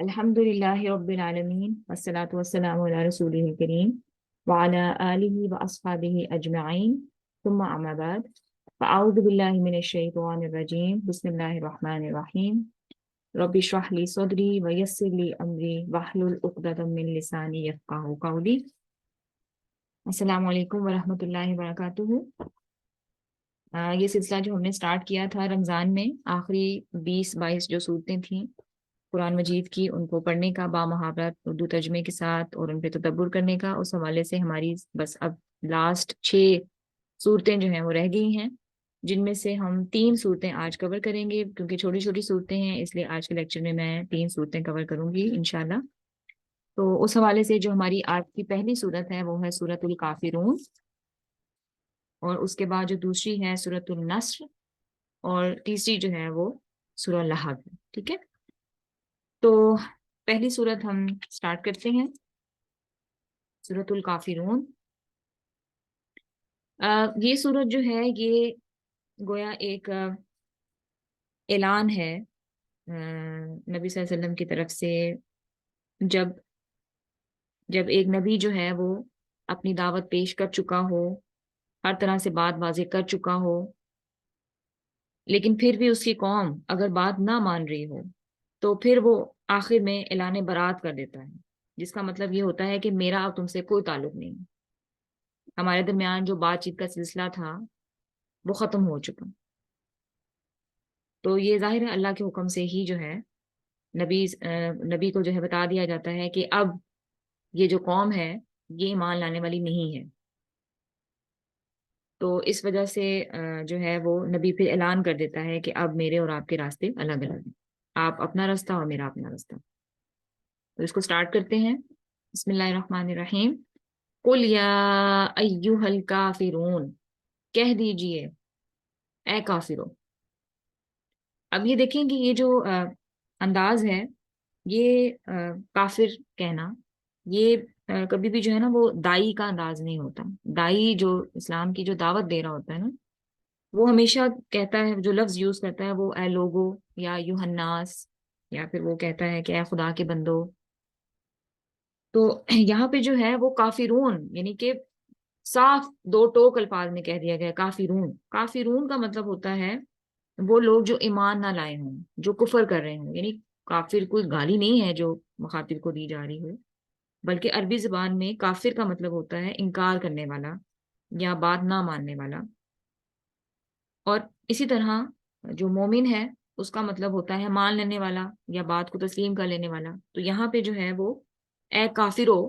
الحمدللہ رب العالمین والصلاة والسلام علی رسولہ الکریم وعلی آلہ واصحابہ اجمعین ثم اما بعد فاعوذ باللہ من الشیطان الرجیم بسم اللہ الرحمن الرحیم رب اشرح لی صدری ویسر لی امری واحلل عقدۃ من لسانی یفقہوا قولی۔ السلام علیکم ورحمۃ اللہ وبرکاتہ۔ یہ سلسلہ جو ہم نے سٹارٹ کیا تھا رمضان میں، آخری 20-22 جو صورتیں تھیں قرآن مجید کی، ان کو پڑھنے کا بامحاورت اردو ترجمے کے ساتھ اور ان پہ تدبر کرنے کا، اس حوالے سے ہماری بس اب لاسٹ 6 صورتیں جو ہیں وہ رہ گئی ہیں، جن میں سے ہم 3 صورتیں آج کور کریں گے، کیونکہ چھوٹی چھوٹی صورتیں ہیں اس لیے آج کے لیکچر میں 3 صورتیں کور کروں گی انشاءاللہ۔ تو اس حوالے سے جو ہماری آج کی پہلی صورت ہے وہ ہے سورۃ الکافرون، اور اس کے بعد جو دوسری ہے سورۃ النصر، اور تیسری جو ہے وہ سورہ لہب ہے۔ ٹھیک ہے، تو پہلی صورت ہم سٹارٹ کرتے ہیں، سورۃ الکافرون۔ یہ صورت جو ہے یہ گویا ایک اعلان ہے نبی صلی اللہ علیہ وسلم کی طرف سے، جب ایک نبی جو ہے وہ اپنی دعوت پیش کر چکا ہو، ہر طرح سے بات واضح کر چکا ہو، لیکن پھر بھی اس کی قوم اگر بات نہ مان رہی ہو تو پھر وہ آخر میں اعلان برات کر دیتا ہے، جس کا مطلب یہ ہوتا ہے کہ میرا اب تم سے کوئی تعلق نہیں، ہمارے درمیان جو بات چیت کا سلسلہ تھا وہ ختم ہو چکا۔ تو یہ ظاہر ہے اللہ کے حکم سے ہی جو ہے نبی کو جو ہے بتا دیا جاتا ہے کہ اب یہ جو قوم ہے یہ ایمان لانے والی نہیں ہے۔ تو اس وجہ سے جو ہے وہ نبی پھر اعلان کر دیتا ہے کہ اب میرے اور آپ کے راستے الگ الگ ہیں، آپ اپنا راستہ اور میرا اپنا راستہ۔ تو اس کو سٹارٹ کرتے ہیں، بسم اللہ الرحمن الرحیم۔ قل یا ایہا الکافرون، کہہ دیجئے اے کافرو۔ اب یہ دیکھیں کہ یہ جو انداز ہے، یہ کافر کہنا، یہ کبھی بھی جو ہے نا وہ دائی کا انداز نہیں ہوتا۔ دائی جو اسلام کی جو دعوت دے رہا ہوتا ہے نا، وہ ہمیشہ کہتا ہے، جو لفظ یوز کرتا ہے وہ اے لوگو یا ایھا الناس، یا پھر وہ کہتا ہے کہ اے خدا کے بندو۔ تو یہاں پہ جو ہے وہ کافرون یعنی کہ صاف 2 ٹوک الفاظ میں کہہ دیا گیا کافرون۔ کافرون کا مطلب ہوتا ہے وہ لوگ جو ایمان نہ لائے ہوں، جو کفر کر رہے ہوں، یعنی کافر کوئی گالی نہیں ہے جو مخاطب کو دی جا رہی ہو، بلکہ عربی زبان میں کافر کا مطلب ہوتا ہے انکار کرنے والا یا بات نہ ماننے والا۔ اور اسی طرح جو مومن ہے اس کا مطلب ہوتا ہے مان لینے والا یا بات کو تسلیم کر لینے والا۔ تو یہاں پہ جو ہے وہ اے کافرو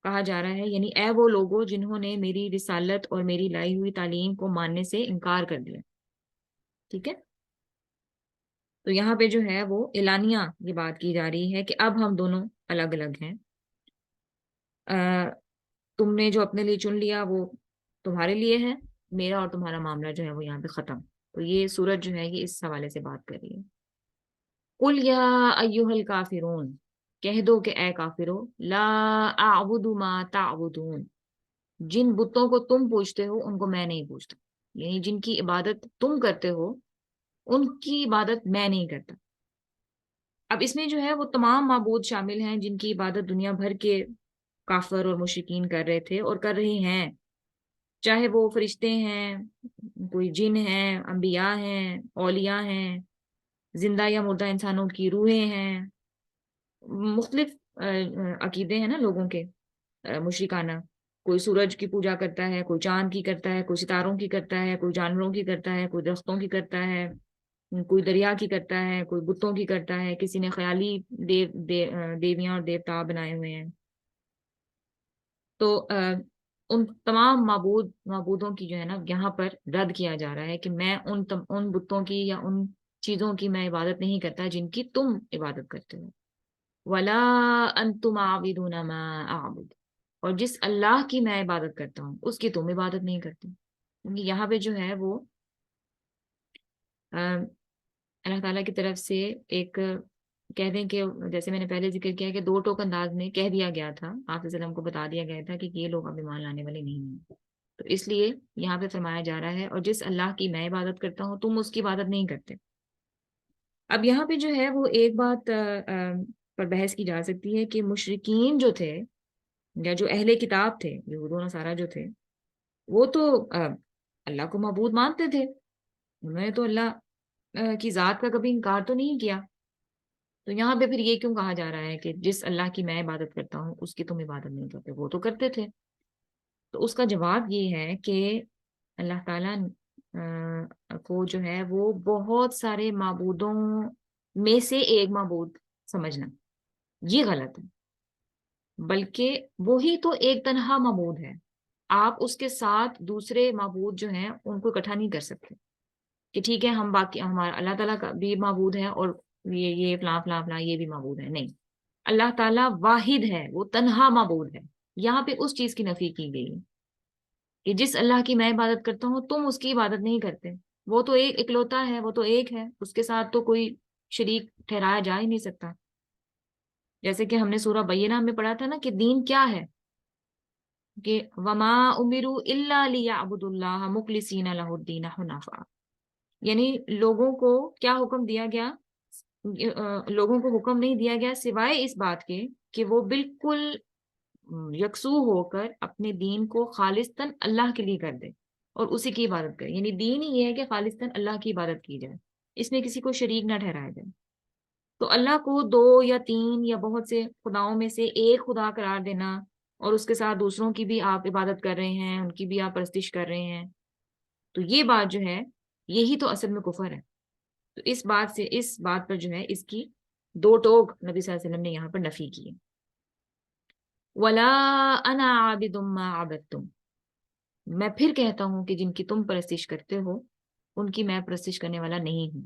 کہا جا رہا ہے، یعنی اے وہ لوگوں جنہوں نے میری رسالت اور میری لائی ہوئی تعلیم کو ماننے سے انکار کر دیا۔ ٹھیک ہے، تو یہاں پہ جو ہے وہ اعلانیہ یہ بات کی جا رہی ہے کہ اب ہم دونوں الگ الگ ہیں۔ تم نے جو اپنے لیے چن لیا وہ تمہارے لیے ہے، میرا اور تمہارا معاملہ جو ہے وہ یہاں پہ ختم۔ تو یہ سورج جو ہے یہ اس حوالے سے بات کر رہی ہے۔ قل یا ایھا الکافرون، کہہ دو کہ اے کافرو، لا اعبد ما تعبدون، جن بتوں کو تم پوجتے ہو ان کو میں نہیں پوجتا، یعنی جن کی عبادت تم کرتے ہو ان کی عبادت میں نہیں کرتا۔ اب اس میں جو ہے وہ تمام معبود شامل ہیں جن کی عبادت دنیا بھر کے کافر اور مشرکین کر رہے تھے اور کر رہے ہیں، چاہے وہ فرشتے ہیں، کوئی جن ہیں، انبیاء ہیں، اولیاء ہیں، زندہ یا مردہ انسانوں کی روحیں ہیں، مختلف عقیدے ہیں نا لوگوں کے مشرکانہ۔ کوئی سورج کی پوجا کرتا ہے، کوئی چاند کی کرتا ہے، کوئی ستاروں کی کرتا ہے، کوئی جانوروں کی کرتا ہے، کوئی درختوں کی کرتا ہے، کوئی دریا کی کرتا ہے، کوئی بتوں کی کرتا ہے، کسی نے خیالی دیویاں اور دیوتا بنائے ہوئے ہیں۔ تو ان تمام معبودوں کی جو ہے نا یہاں پر رد کیا جا رہا ہے کہ میں ان بتوں کی یا ان چیزوں کی میں عبادت نہیں کرتا جن کی تم عبادت کرتے ہو۔ ولا انتم عابدون ما اعبد، اور جس اللہ کی میں عبادت کرتا ہوں اس کی تم عبادت نہیں کرتے۔ کیونکہ یہاں پہ جو ہے وہ اللہ تعالیٰ کی طرف سے ایک کہہ دیں کہ جیسے میں نے پہلے ذکر کیا کہ 2 ٹوک انداز میں کہہ دیا گیا تھا، آپ صلی اللہ علیہ وسلم کو بتا دیا گیا تھا کہ یہ لوگ اب ایمان لانے والے نہیں ہیں۔ تو اس لیے یہاں پہ فرمایا جا رہا ہے اور جس اللہ کی میں عبادت کرتا ہوں تم اس کی عبادت نہیں کرتے۔ اب یہاں پہ جو ہے وہ ایک بات پر بحث کی جا سکتی ہے کہ مشرکین جو تھے یا جو اہل کتاب تھے، یہود و نصارہ جو تھے، وہ تو اللہ کو معبود مانتے تھے، انہوں نے تو اللہ کی ذات کا کبھی انکار تو نہیں کیا. تو یہاں پہ پھر یہ کیوں کہا جا رہا ہے کہ جس اللہ کی میں عبادت کرتا ہوں اس کی تم عبادت نہیں کرتے؟ وہ تو کرتے تھے. تو اس کا جواب یہ ہے کہ اللہ تعالیٰ کو جو ہے وہ بہت سارے معبودوں میں سے ایک معبود سمجھنا یہ غلط ہے، بلکہ وہی تو ایک تنہا معبود ہے. آپ اس کے ساتھ دوسرے معبود جو ہیں ان کو اکٹھا نہیں کر سکتے کہ ٹھیک ہے ہم باقی ہمارا اللہ تعالیٰ کا بھی معبود ہے اور یہ فلاں فلاں فلاں یہ بھی معبود ہے. نہیں، اللہ تعالیٰ واحد ہے، وہ تنہا معبود ہے. یہاں پہ اس چیز کی نفی کی گئی ہے کہ جس اللہ کی میں عبادت کرتا ہوں تم اس کی عبادت نہیں کرتے. وہ تو ایک اکلوتا ہے، وہ تو ایک ہے، اس کے ساتھ تو کوئی شریک ٹھہرایا جا ہی نہیں سکتا. جیسے کہ ہم نے سورہ بینہ میں پڑھا تھا نا کہ دین کیا ہے، کہ وما امروا الا لیعبدوا اللہ مخلصین لہ الدین حنفاء. یعنی لوگوں کو کیا حکم دیا گیا؟ لوگوں کو حکم نہیں دیا گیا سوائے اس بات کے کہ وہ بالکل یکسو ہو کر اپنے دین کو خالصتاً اللہ کے لیے کر دے اور اسی کی عبادت کرے. یعنی دین ہی یہ ہے کہ خالصتاً اللہ کی عبادت کی جائے، اس میں کسی کو شریک نہ ٹھہرایا جائے. تو اللہ کو دو یا تین یا بہت سے خداؤں میں سے ایک خدا قرار دینا اور اس کے ساتھ دوسروں کی بھی آپ عبادت کر رہے ہیں، ان کی بھی آپ پرستش کر رہے ہیں، تو یہ بات جو ہے یہی تو اصل میں کفر ہے. تو اس بات پر جو ہے اس کی دو ٹوک نبی صلی اللہ علیہ وسلم نے یہاں پر نفی کی ہے. وَلَا أَنَا عَابِدٌ مَّا عَبَدتُّمْ. میں پھر کہتا ہوں کہ جن کی تم پرستش کرتے ہو ان کی میں پرستش کرنے والا نہیں ہوں.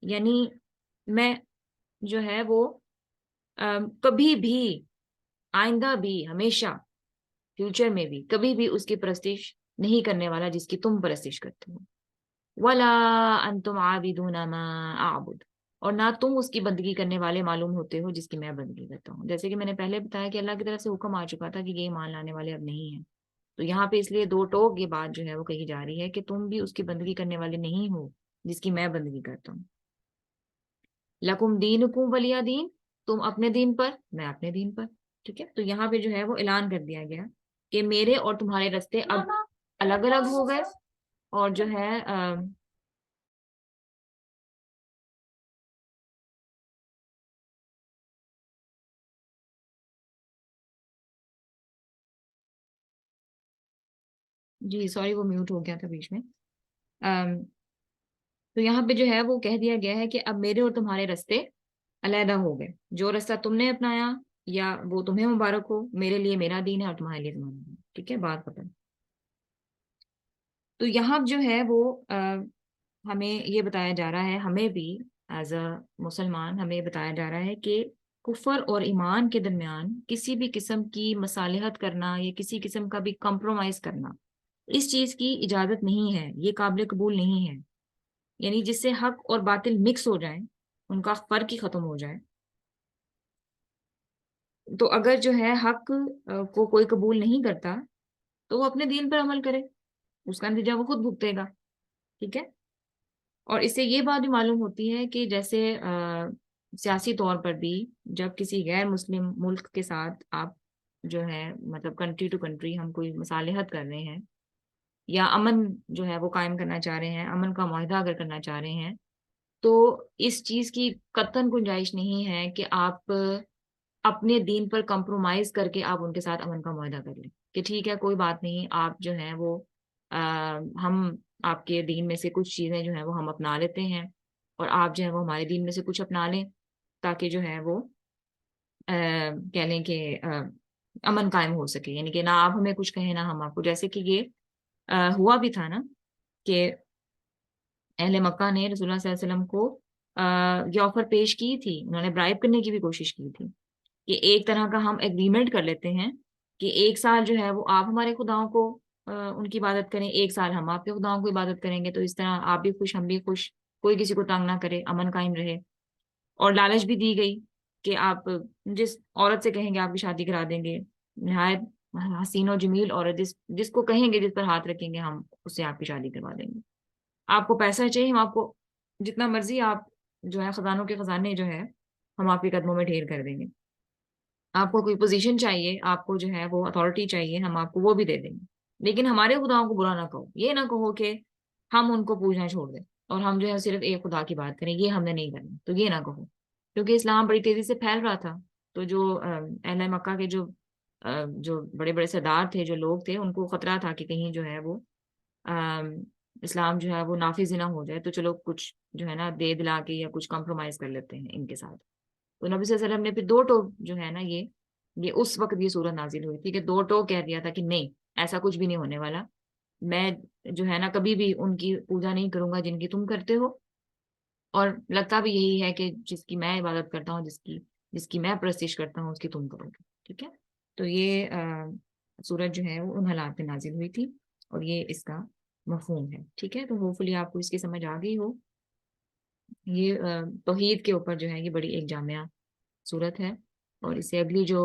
یعنی میں جو ہے وہ کبھی بھی، آئندہ بھی، ہمیشہ فیوچر میں بھی کبھی بھی اس کی پرستش نہیں کرنے والا جس کی تم پرستش کرتے ہو. وَلَا أَنْتُمْ عَابِدُونَ مَا أَعْبُدُ. اور نہ تم اس کی بندگی کرنے والے معلوم ہوتے ہو جس کی میں بندگی کرتا ہوں. جیسے کہ میں نے پہلے بتایا کہ اللہ کی طرف سے حکم آ چکا تھا کہ یہ مان لانے والے اب نہیں ہیں. تو یہاں پہ اس لیے دو ٹوک یہ بات جو ہے وہ کہی جا رہی ہے کہ تم بھی اس کی بندگی کرنے والے نہیں ہو جس کی میں بندگی کرتا ہوں. لکم دینکم ولی دین. تم اپنے دین پر، میں اپنے دین پر. ٹھیک ہے، تو یہاں پہ جو ہے وہ اعلان کر دیا گیا کہ میرے اور تمہارے راستے اب الگ الگ ہو گئے. اور جو ہے جی سوری وہ میوٹ ہو گیا تھا بیچ میں. تو یہاں پہ جو ہے وہ کہہ دیا گیا ہے کہ اب میرے اور تمہارے راستے علیحدہ ہو گئے. جو راستہ تم نے اپنایا یا وہ تمہیں مبارک ہو، میرے لیے میرا دین ہے اور تمہارے لیے تمہارا دین. ٹھیک ہے، بات ختم. تو یہاں جو ہے وہ ہمیں یہ بتایا جا رہا ہے، ہمیں بھی ایز اے مسلمان ہمیں بتایا جا رہا ہے کہ کفر اور ایمان کے درمیان کسی بھی قسم کی مصالحت کرنا یا کسی قسم کا بھی کمپرومائز کرنا اس چیز کی اجازت نہیں ہے، یہ قابل قبول نہیں ہے. یعنی جس سے حق اور باطل مکس ہو جائیں، ان کا فرق ہی ختم ہو جائے. تو اگر جو ہے حق کو کوئی قبول نہیں کرتا تو وہ اپنے دین پر عمل کرے، اس کا نتیجہ وہ خود بھگتے گا. ٹھیک ہے، اور اس سے یہ بات بھی معلوم ہوتی ہے کہ جیسے سیاسی طور پر بھی جب کسی غیر مسلم ملک کے ساتھ آپ جو ہے مطلب کنٹری ٹو کنٹری ہم کوئی مصالحت کر رہے ہیں یا امن جو ہے وہ قائم کرنا چاہ رہے ہیں، امن کا معاہدہ اگر کرنا چاہ رہے ہیں، تو اس چیز کی قطعاً گنجائش نہیں ہے کہ آپ اپنے دین پر کمپرومائز کر کے آپ ان کے ساتھ امن کا معاہدہ کر لیں کہ ٹھیک ہے کوئی بات نہیں، آپ جو ہیں وہ ہم آپ کے دین میں سے کچھ چیزیں جو ہیں وہ ہم اپنا لیتے ہیں اور آپ جو ہے وہ ہمارے دین میں سے کچھ اپنا لیں تاکہ جو ہے وہ کہہ لیں کہ امن قائم ہو سکے. یعنی کہ نہ آپ ہمیں کچھ کہیں نہ ہم آپ کو. جیسے کہ یہ ہوا بھی تھا نا کہ اہل مکہ نے رسول اللہ صلی اللہ علیہ وسلم کو یہ آفر پیش کی تھی، انہوں نے برائب کرنے کی بھی کوشش کی تھی کہ ایک طرح کا ہم ایگریمنٹ کر لیتے ہیں کہ ایک سال جو ہے وہ آپ ہمارے خداؤں کو ان کی عبادت کریں، ایک سال ہم آپ کے خداؤں کو عبادت کریں گے، تو اس طرح آپ بھی خوش ہم بھی خوش، کوئی کسی کو تنگ نہ کرے، امن قائم رہے. اور لالچ بھی دی گئی کہ آپ جس عورت سے کہیں گے آپ کی شادی کرا دیں گے، نہایت حسین و جمیل عورت جس کو کہیں گے، جس پر ہاتھ رکھیں گے ہم اس سے آپ کی شادی کروا دیں گے. آپ کو پیسہ چاہیے، ہم آپ کو جتنا مرضی آپ جو ہے خزانوں کے خزانے جو ہے ہم آپ کے قدموں میں ڈھیر کر دیں گے. آپ کو کوئی پوزیشن چاہیے، آپ کو جو ہے وہ اتھارٹی چاہیے، ہم آپ کو وہ بھی دے دیں گے. لیکن ہمارے خداؤں کو برا نہ کہو، یہ نہ کہو کہ ہم ان کو پوجنا چھوڑ دیں اور ہم جو ہے صرف ایک خدا کی بات کریں، یہ ہم نے نہیں کرنا، تو یہ نہ کہو. کیونکہ اسلام بڑی تیزی سے پھیل رہا تھا، تو جو اہل مکہ کے جو بڑے بڑے سردار تھے، جو لوگ تھے، ان کو خطرہ تھا کہ کہیں جو ہے وہ اسلام جو ہے وہ نافذ نہ ہو جائے، تو چلو کچھ جو ہے نا دے دلا کے یا کچھ کمپرومائز کر لیتے ہیں ان کے ساتھ. تو نبی صلی اللہ علیہ وسلم نے پھر دو ٹوک جو ہے نا یہ اس وقت یہ سورت نازل ہوئی تھی کہ دو ٹوک کہہ دیا تھا کہ نہیں، ایسا کچھ بھی نہیں ہونے والا. میں جو ہے نا کبھی بھی ان کی پوجا نہیں کروں گا جن کی تم کرتے ہو، اور لگتا بھی یہی ہے کہ جس کی میں عبادت کرتا ہوں، جس کی میں پرستش کرتا ہوں، اس کی تم کرو گے. ٹھیک ہے. تو یہ سورت جو ہے وہ ان حالات میں نازل ہوئی تھی، اور یہ اس کا مفہوم ہے. ٹھیک ہے. تو ہوپفلی آپ کو اس کی سمجھ آ گئی ہو. یہ توحید کے اوپر جو ہے یہ بڑی ایک جامعہ صورت ہے، اور اس سے اگلی جو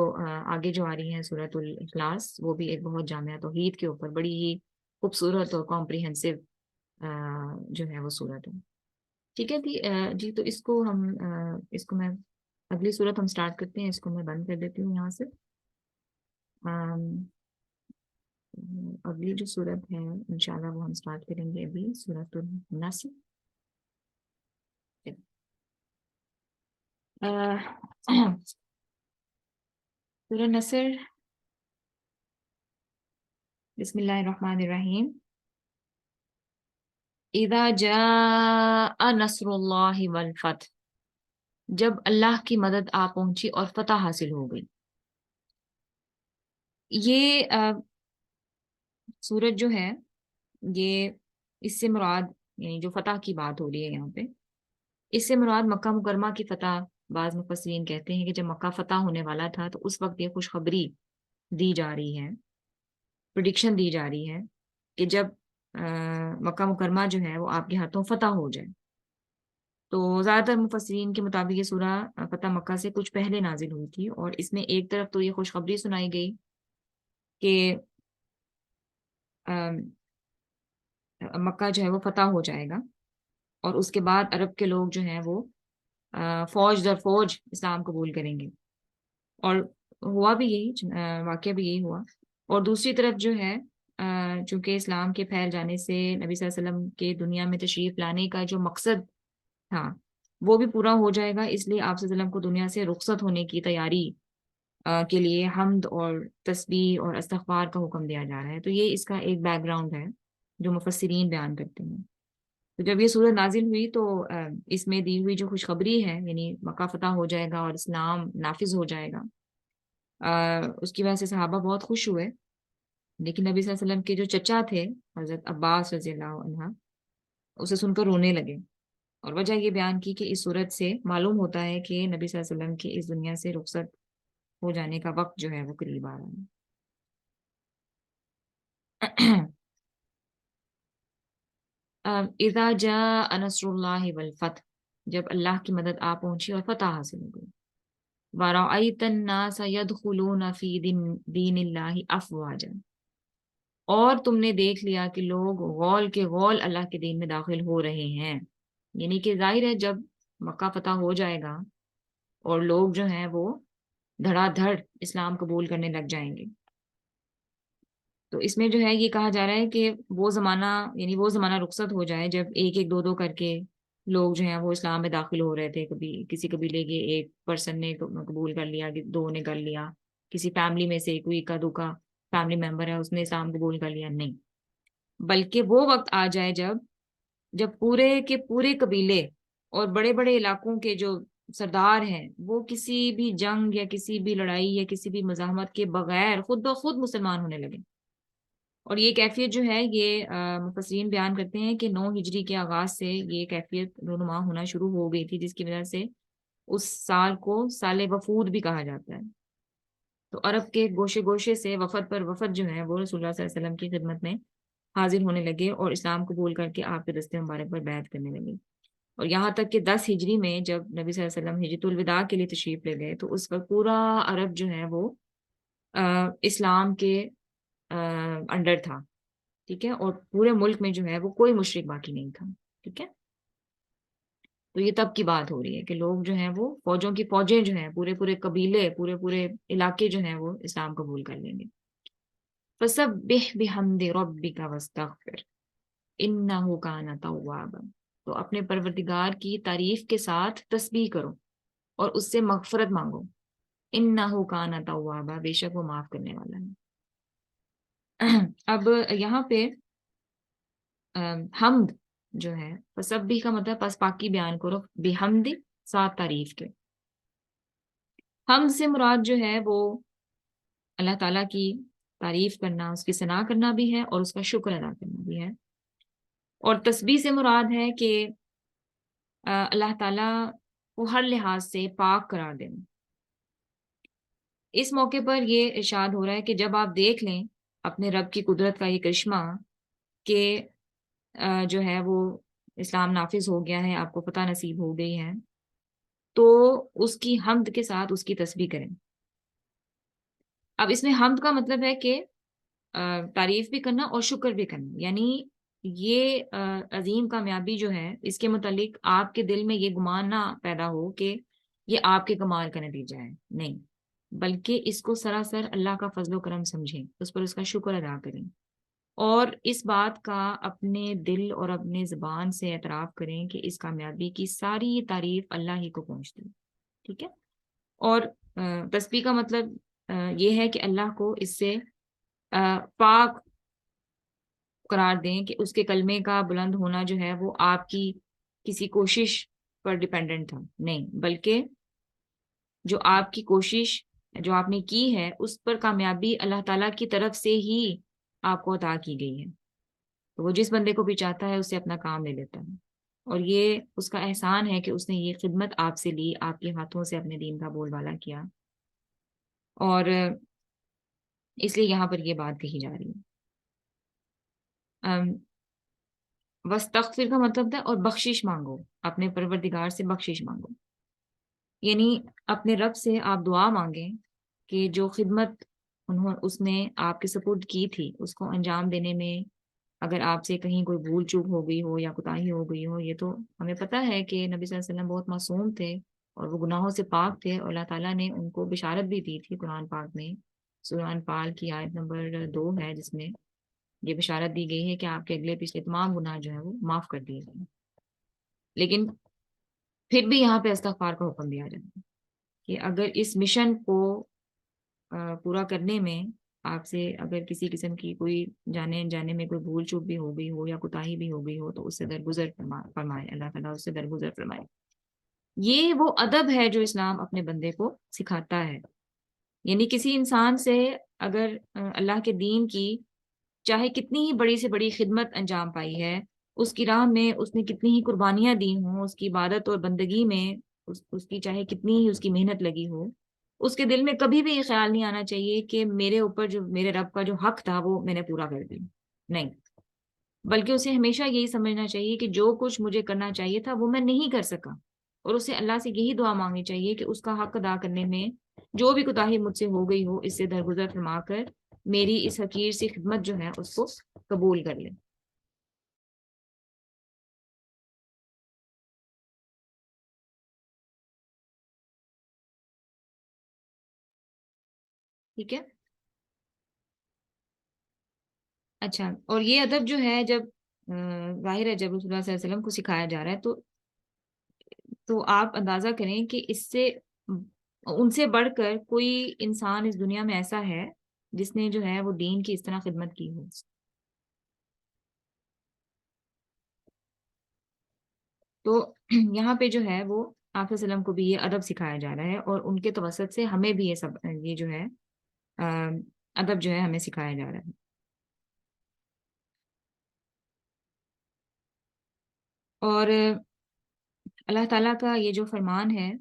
آگے جو آ رہی ہے سورت الاخلاص، وہ بھی ایک بہت جامعہ توحید کے اوپر بڑی ہی خوبصورت اور کمپریہنسو جو ہے وہ صورت ہے. ٹھیک ہے جی. تو اس کو میں اگلی صورت ہم سٹارٹ کرتے ہیں. اس کو میں بند کر دیتی ہوں یہاں سے. اگلی جو صورت ہے انشاءاللہ وہ ہم سٹارٹ کریں گے ابھی، سورۃ النصر. سورہ نصر، بسم اللہ الرحمن الرحیم. اذا جاء نصر اللہ والفتح، جب اللہ کی مدد آ پہنچی اور فتح حاصل ہو گئی. یہ سورج جو ہے یہ اس سے مراد، یعنی جو فتح کی بات ہو رہی ہے یہاں پہ، اس سے مراد مکہ مکرمہ کی فتح. بعض مفسرین کہتے ہیں کہ جب مکہ فتح ہونے والا تھا تو اس وقت یہ خوشخبری دی جا رہی ہے، پریڈکشن دی جا رہی ہے کہ جب مکہ مکرمہ جو ہے وہ آپ کے ہاتھوں فتح ہو جائے. تو زیادہ تر مفسرین کے مطابق یہ سورہ فتح مکہ سے کچھ پہلے نازل ہوئی تھی، اور اس میں ایک طرف تو یہ خوشخبری سنائی گئی کہ مکہ جو ہے وہ فتح ہو جائے گا، اور اس کے بعد عرب کے لوگ جو ہیں وہ فوج در فوج اسلام قبول کریں گے. اور ہوا بھی یہی، واقعہ بھی یہی ہوا. اور دوسری طرف جو ہے چونکہ اسلام کے پھیل جانے سے نبی صلی اللہ علیہ وسلم کے دنیا میں تشریف لانے کا جو مقصد تھا وہ بھی پورا ہو جائے گا، اس لیے آپ صلی اللہ علیہ وسلم کو دنیا سے رخصت ہونے کی تیاری کے لیے حمد اور تسبیح اور استغفار کا حکم دیا جا رہا ہے. تو یہ اس کا ایک بیک گراؤنڈ ہے جو مفسرین بیان کرتے ہیں. تو جب یہ سورت نازل ہوئی تو اس میں دی ہوئی جو خوشخبری ہے، یعنی مکہ فتح ہو جائے گا اور اسلام نافذ ہو جائے گا، اس کی وجہ سے صحابہ بہت خوش ہوئے. لیکن نبی صلی اللہ علیہ وسلم کے جو چچا تھے حضرت عباس رضی اللہ عنہ، اسے سن کر رونے لگے. اور وجہ یہ بیان کی کہ اس صورت سے معلوم ہوتا ہے کہ نبی صلی اللہ علیہ وسلم کے اس دنیا سے رخصت ہو جانے کا وقت جو ہے وہ قریب آ رہا ہے. اذا جاء نصر اللہ والفتح، جب اللہ کی مدد آ پہنچی اور فتح حاصل ہو گئی. وَرَأَيْتَ النَّاسَ يَدْخُلُونَ فِي دِينِ اللَّهِ أَفْوَاجًا، اور تم نے دیکھ لیا کہ لوگ غول کے غول اللہ کے دین میں داخل ہو رہے ہیں. یعنی کہ ظاہر ہے جب مکہ فتح ہو جائے گا اور لوگ جو ہیں وہ دھڑا دھڑ اسلام قبول کرنے لگ جائیں گے. تو اس میں جو ہے یہ کہا جا رہا ہے کہ وہ زمانہ، یعنی وہ زمانہ رخصت ہو جائے جب ایک ایک دو دو کر کے لوگ جو ہیں وہ اسلام میں داخل ہو رہے تھے. کبھی کسی قبیلے کے ایک پرسن نے قبول کر لیا، دو نے کر لیا، کسی فیملی میں سے کوئی کا دو کا فیملی ممبر ہے اس نے اسلام قبول کر لیا. نہیں، بلکہ وہ وقت آ جائے جب پورے کے پورے قبیلے اور بڑے بڑے علاقوں کے جو سردار ہیں وہ کسی بھی جنگ یا کسی بھی لڑائی یا کسی بھی مزاحمت کے بغیر خود بخود مسلمان ہونے لگے. اور یہ کیفیت جو ہے یہ مفسرین بیان کرتے ہیں کہ 9 ہجری کے آغاز سے یہ کیفیت رونما ہونا شروع ہو گئی تھی، جس کی وجہ سے اس سال کو سال وفود بھی کہا جاتا ہے. تو عرب کے گوشے گوشے سے وفد پر وفد جو ہے وہ رسول اللہ صلی اللہ علیہ وسلم کی خدمت میں حاضر ہونے لگے اور اسلام قبول کر کے آپ کے دستے مبارک پر بیعت کرنے لگے. اور یہاں تک کہ 10 ہجری میں جب نبی صلی اللہ علیہ وسلم حجۃ الوداع کے لیے تشریف لے گئے تو اس وقت پورا عرب جو ہے وہ اسلام کے انڈر تھا. ٹھیک ہے. اور پورے ملک میں جو ہے وہ کوئی مشرک باقی نہیں تھا. ٹھیک ہے. تو یہ تب کی بات ہو رہی ہے کہ لوگ جو ہیں وہ فوجوں کی فوجیں جو ہیں، پورے پورے قبیلے، پورے پورے علاقے جو ہیں وہ اسلام قبول کر لیں گے۔ فسبح بحمد ربک واستغفر انہ کان توابا، تو اپنے پروردگار کی تعریف کے ساتھ تسبیح کرو اور اس سے مغفرت مانگو، انہ کان توابا، بے شک وہ معاف کرنے والا ہے۔ اب یہاں پہ حمد جو ہے، فسبح کا مطلب پس پاکی بیان کرو، بحمد ساتھ تعریف کے۔ حمد سے مراد جو ہے وہ اللہ تعالیٰ کی تعریف کرنا، اس کی ثنا کرنا بھی ہے اور اس کا شکر ادا کرنا بھی ہے۔ اور تسبیح سے مراد ہے کہ اللہ تعالیٰ کو ہر لحاظ سے پاک قرار دینا۔ اس موقع پر یہ ارشاد ہو رہا ہے کہ جب آپ دیکھ لیں اپنے رب کی قدرت کا یہ کرشمہ کہ جو ہے وہ اسلام نافذ ہو گیا ہے، آپ کو فتح نصیب ہو گئی ہے، تو اس کی حمد کے ساتھ اس کی تسبیح کریں۔ اب اس میں حمد کا مطلب ہے کہ تعریف بھی کرنا اور شکر بھی کرنا، یعنی یہ عظیم کامیابی جو ہے اس کے متعلق آپ کے دل میں یہ گمان نہ پیدا ہو کہ یہ آپ کے کمال کا نتیجہ ہے، نہیں، بلکہ اس کو سراسر اللہ کا فضل و کرم سمجھیں، اس پر اس کا شکر ادا کریں اور اس بات کا اپنے دل اور اپنے زبان سے اعتراف کریں کہ اس کامیابی کی ساری تعریف اللہ ہی کو پہنچتی ہے، ٹھیک ہے۔ اور تسبیح کا مطلب یہ ہے کہ اللہ کو اس سے پاک قرار دیں کہ اس کے کلمے کا بلند ہونا جو ہے وہ آپ کی کسی کوشش پر ڈیپینڈنٹ تھا، نہیں، بلکہ جو آپ کی کوشش جو آپ نے کی ہے اس پر کامیابی اللہ تعالیٰ کی طرف سے ہی آپ کو عطا کی گئی ہے۔ تو وہ جس بندے کو بھی چاہتا ہے اس سے اپنا کام لے لیتا ہے، اور یہ اس کا احسان ہے کہ اس نے یہ خدمت آپ سے لی، آپ کے ہاتھوں سے اپنے دین کا بول بالا کیا، اور اس لیے یہاں پر یہ بات کہی جا رہی ہے۔ وستغفر کا مطلب ہے اور بخشش مانگو، اپنے پروردگار سے بخشش مانگو، یعنی اپنے رب سے آپ دعا مانگیں کہ جو خدمت اس نے آپ کے سپرد کی تھی اس کو انجام دینے میں اگر آپ سے کہیں کوئی بھول چوک ہو گئی ہو یا کوتاہی ہو گئی ہو، یہ تو ہمیں پتہ ہے کہ نبی صلی اللہ علیہ وسلم بہت معصوم تھے اور وہ گناہوں سے پاک تھے، اور اللہ تعالیٰ نے ان کو بشارت بھی دی تھی قرآن پاک میں، سورہ انفال کی آیت نمبر 2 ہے جس میں یہ بشارت دی گئی ہے کہ آپ کے اگلے پچھلے تمام گناہ جو ہے وہ معاف کر دیے گئے۔ لیکن پھر بھی یہاں پہ استغفار کا حکم دیا جاتا ہے کہ اگر اس مشن کو پورا کرنے میں آپ سے اگر کسی قسم کی کوئی جانے انجانے میں کوئی بھول چوک بھی ہو گئی ہو یا کوتاہی بھی ہو گئی ہو تو اس سے درگزر فرمائے، اللہ تعالیٰ اس سے درگزر فرمائے۔ یہ وہ ادب ہے جو اسلام اپنے بندے کو سکھاتا ہے، یعنی کسی انسان سے اگر اللہ کے دین کی چاہے کتنی ہی بڑی سے بڑی خدمت انجام پائی ہے، اس کی راہ میں اس نے کتنی ہی قربانیاں دی ہوں، اس کی عبادت اور بندگی میں اس کی چاہے کتنی ہی اس کی محنت لگی ہو، اس کے دل میں کبھی بھی یہ خیال نہیں آنا چاہیے کہ میرے اوپر جو میرے رب کا جو حق تھا وہ میں نے پورا کر دیا، نہیں، بلکہ اسے ہمیشہ یہی سمجھنا چاہیے کہ جو کچھ مجھے کرنا چاہیے تھا وہ میں نہیں کر سکا، اور اسے اللہ سے یہی دعا مانگنی چاہیے کہ اس کا حق ادا کرنے میں جو بھی کوتاہی مجھ سے ہو گئی ہو اس سے درگزر فرما کر میری اس حقیر سی خدمت جو ہے اس کو قبول کر لیں۔ ٹھیک ہے، اچھا، اور یہ ادب جو ہے جب ظاہر ہے جب رسول اللہ صلی اللہ علیہ وسلم کو سکھایا جا رہا ہے تو آپ اندازہ کریں کہ اس سے ان سے بڑھ کر کوئی انسان اس دنیا میں ایسا ہے جس نے جو ہے وہ دین کی اس طرح خدمت کی ہو۔ تو یہاں پہ جو ہے وہ آپ صلی اللہ علیہ وسلم کو بھی یہ ادب سکھایا جا رہا ہے، اور ان کے توسط سے ہمیں بھی یہ جو ہے ادب جو ہے ہمیں سکھایا جا رہا ہے۔ اور اللہ تعالیٰ کا یہ جو فرمان ہے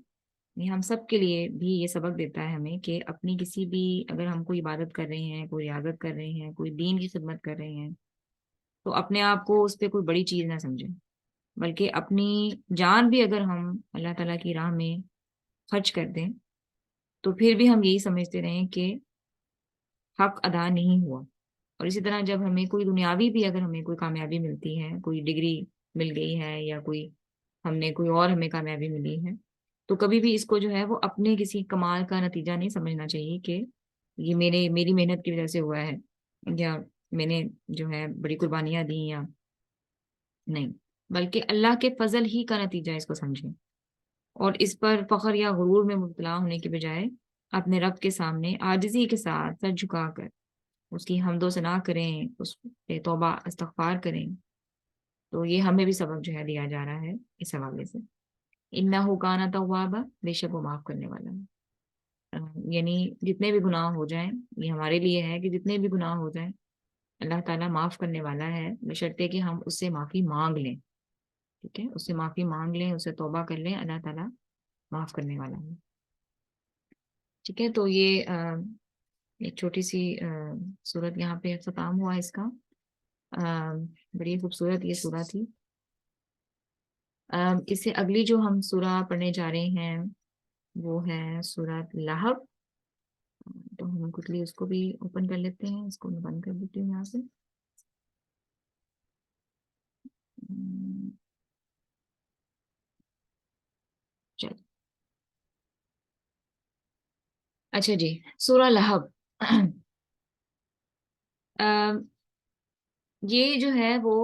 یہ ہم سب کے لیے بھی یہ سبق دیتا ہے ہمیں کہ اپنی کسی بھی اگر ہم کوئی عبادت کر رہے ہیں، کوئی ریاضت کر رہے ہیں، کوئی دین کی خدمت کر رہے ہیں، تو اپنے آپ کو اس پہ کوئی بڑی چیز نہ سمجھیں، بلکہ اپنی جان بھی اگر ہم اللہ تعالیٰ کی راہ میں خرچ کر دیں تو پھر بھی ہم یہی سمجھتے رہیں کہ حق ادا نہیں ہوا۔ اور اسی طرح جب ہمیں کوئی دنیاوی بھی اگر ہمیں کوئی کامیابی ملتی ہے، کوئی ڈگری مل گئی ہے یا کوئی ہم نے کوئی اور ہمیں کامیابی ملی ہے، تو کبھی بھی اس کو جو ہے وہ اپنے کسی کمال کا نتیجہ نہیں سمجھنا چاہیے کہ یہ میری محنت کی وجہ سے ہوا ہے، یا میں نے جو ہے بڑی قربانیاں دی یا نہیں، بلکہ اللہ کے فضل ہی کا نتیجہ اس کو سمجھیں، اور اس پر فخر یا غرور میں مبتلا ہونے کے بجائے اپنے رب کے سامنے عاجزی کے ساتھ سر جھکا کر اس کی حمد و ثنا کریں، اس پہ توبہ استغفار کریں، تو یہ ہمیں بھی سبق جو ہے دیا جا رہا ہے اس حوالے سے۔ انہ کان توابا، بے شک وہ معاف کرنے والا ہے۔ یعنی جتنے بھی گناہ ہو جائیں، یہ ہمارے لیے ہے کہ جتنے بھی گناہ ہو جائیں اللہ تعالیٰ معاف کرنے والا ہے، بشرطے کہ ہم اس سے معافی مانگ لیں، ٹھیک ہے، اس سے معافی مانگ لیں، اس سے توبہ کر لیں، اللہ تعالیٰ معاف کرنے والا ہے۔ ٹھیک ہے، تو یہ ایک چھوٹی سی صورت یہاں پہ اختتام ہوا اس کا۔ بڑی خوبصورت یہ سورہ تھی۔ اس سے اگلی جو ہم سورہ پڑھنے جا رہے ہیں وہ ہے سورہ لہب، تو ہم quickly اس کو بھی اوپن کر لیتے ہیں، اس کو میں بند کر دیتی ہوں یہاں سے۔ چل، اچھا جی، سورہ لہب یہ جو ہے وہ